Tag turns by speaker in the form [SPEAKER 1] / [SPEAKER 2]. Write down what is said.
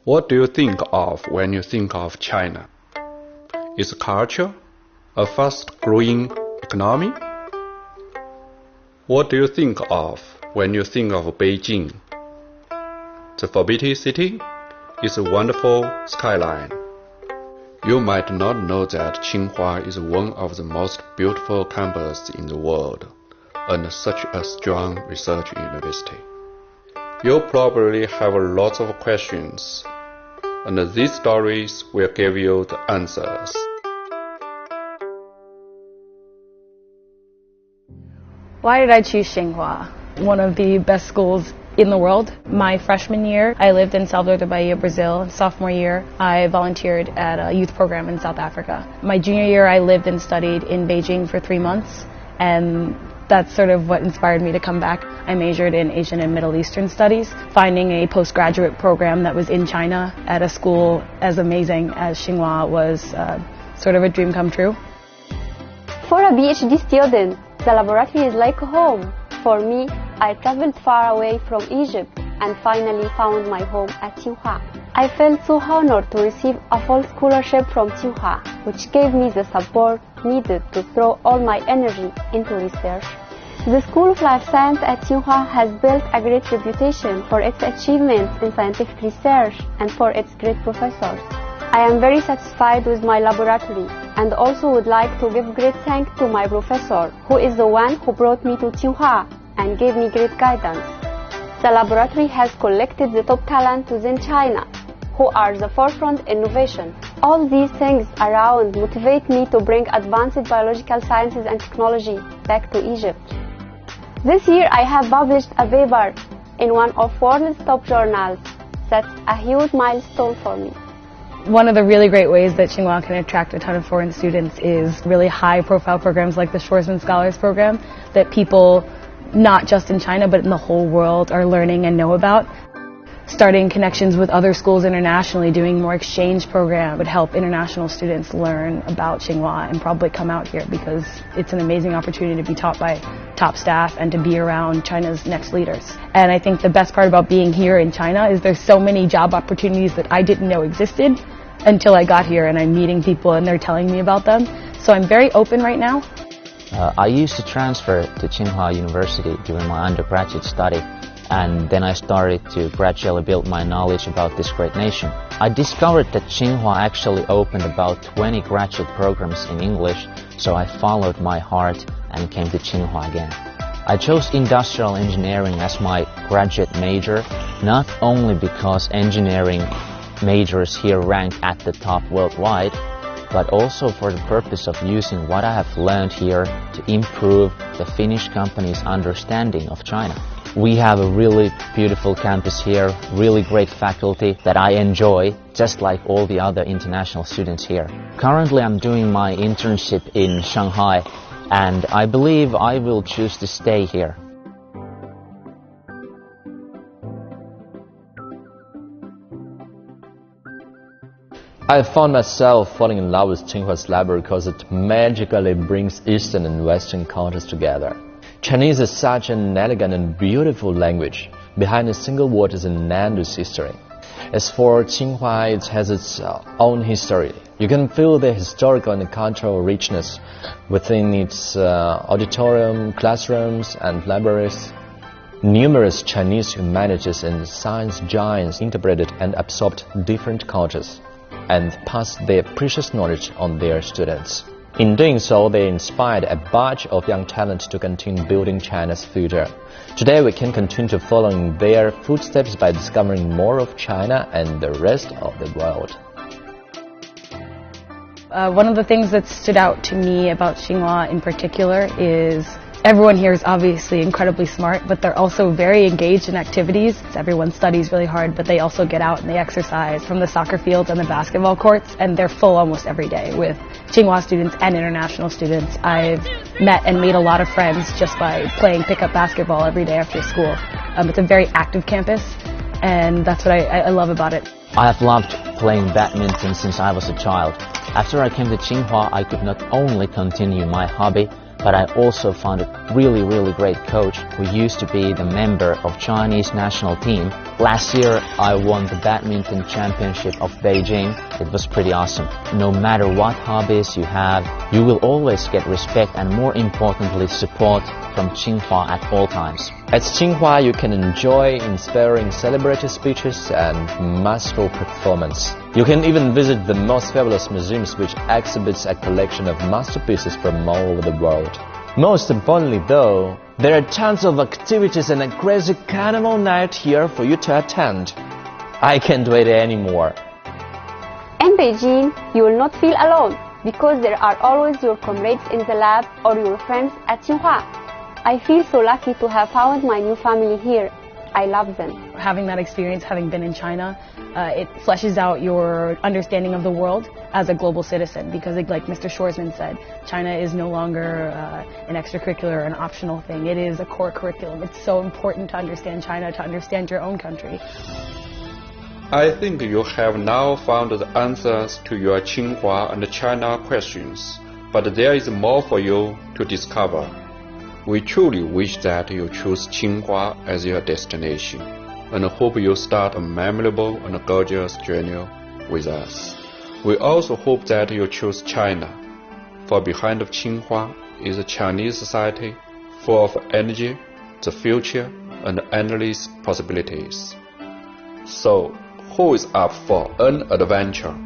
[SPEAKER 1] What do you think of when you think of China? Is culture a fast-growing economy? What do you think of when you think of Beijing? The Forbidden City is a wonderful skyline. You might not know that Tsinghua is one of the most beautiful campuses in the world and such a strong research university. You probably have lots of questions, and these stories will give you the answers.
[SPEAKER 2] Why did I choose Tsinghua? One of the best schools in the world. My freshman year, I lived in Salvador de Bahia, Brazil. Sophomore year, I volunteered at a youth program in South Africa. My junior year, I lived and studied in Beijing for 3 months, and that's sort of what inspired me to come back. I majored in Asian and Middle Eastern studies. Finding a postgraduate program that was in China at a school as amazing as Tsinghua was sort of a dream come true.
[SPEAKER 3] For a PhD student, the laboratory is like home. For me, I traveled far away from Egypt and finally found my home at Tsinghua. I felt so honored to receive a full scholarship from Tsinghua, which gave me the support needed to throw all my energy into research. The School of Life Science at Tsinghua has built a great reputation for its achievements in scientific research and for its great professors. I am very satisfied with my laboratory and also would like to give great thanks to my professor, who is the one who brought me to Tsinghua and gave me great guidance. The laboratory has collected the top talent within China, who are the forefront innovation. All these things around motivate me to bring advanced biological sciences and technology back to Egypt. This year I have published a paper in one of world's top journals. That's a huge milestone for me.
[SPEAKER 2] One of the really great ways that Tsinghua can attract a ton of foreign students is really high-profile programs like the Schwarzman Scholars Program that people, not just in China but in the whole world, are learning and know about. Starting connections with other schools internationally, doing more exchange programs would help international students learn about Tsinghua and probably come out here because it's an amazing opportunity to be taught by top staff and to be around China's next leaders. And I think the best part about being here in China is there's so many job opportunities that I didn't know existed until I got here, and I'm meeting people and they're telling me about them. So I'm very open right now.
[SPEAKER 4] I used to transfer to Tsinghua University during my undergraduate study, and then I started to gradually build my knowledge about this great nation. I discovered that Tsinghua actually opened about 20 graduate programs in English, so I followed my heart and came to Tsinghua again. I chose industrial engineering as my graduate major, not only because engineering majors here rank at the top worldwide, but also for the purpose of using what I have learned here to improve the Finnish company's understanding of China. We have a really beautiful campus here, really great faculty that I enjoy, just like all the other international students here. Currently I'm doing my internship in Shanghai, and I believe I will choose to stay here.
[SPEAKER 5] I found myself falling in love with Tsinghua's library because it magically brings Eastern and Western cultures together. Chinese is such an elegant and beautiful language. Behind a single word is an endless history. As for Tsinghua, it has its own history. You can feel the historical and cultural richness within its auditorium, classrooms, and libraries. Numerous Chinese humanities and science giants interpreted and absorbed different cultures and passed their precious knowledge on their students. In doing so, they inspired a batch of young talent to continue building China's future. Today, we can continue to follow in their footsteps by discovering more of China and the rest of the world.
[SPEAKER 2] One of the things that stood out to me about Tsinghua in particular is everyone here is obviously incredibly smart, but they're also very engaged in activities. Everyone studies really hard, but they also get out and they exercise from the soccer fields and the basketball courts, and they're full almost every day with Tsinghua students and international students. I've met and made a lot of friends just by playing pickup basketball every day after school. It's a very active campus, and that's what I love about it.
[SPEAKER 4] I have loved playing badminton since I was a child. After I came to Tsinghua, I could not only continue my hobby, But I also found a really great coach who used to be the member of Chinese national team. Last year I won the badminton championship of Beijing. It was pretty awesome. No matter what hobbies you have, you will always get respect and more importantly support from Tsinghua at all times.
[SPEAKER 5] At Tsinghua you can enjoy inspiring celebrity speeches and masterful performance. You can even visit the most fabulous museums which exhibits a collection of masterpieces from all over the world. Most importantly though, there are tons of activities and a crazy carnival night here for you to attend. I can't wait anymore.
[SPEAKER 3] In Beijing, you will not feel alone because there are always your comrades in the lab or your friends at Tsinghua. I feel so lucky to have found my new family here. I love them.
[SPEAKER 2] Having that experience, having been in China, it fleshes out your understanding of the world as a global citizen because like Mr. Shorsman said, China is no longer an extracurricular or an optional thing. It is a core curriculum. It's so important to understand China, to understand your own country.
[SPEAKER 1] I think you have now found the answers to your Tsinghua and China questions, but there is more for you to discover. We truly wish that you choose Tsinghua as your destination and hope you start a memorable and gorgeous journey with us. We also hope that you choose China, for behind of Tsinghua is a Chinese society full of energy, the future, and endless possibilities. So, who is up for an adventure?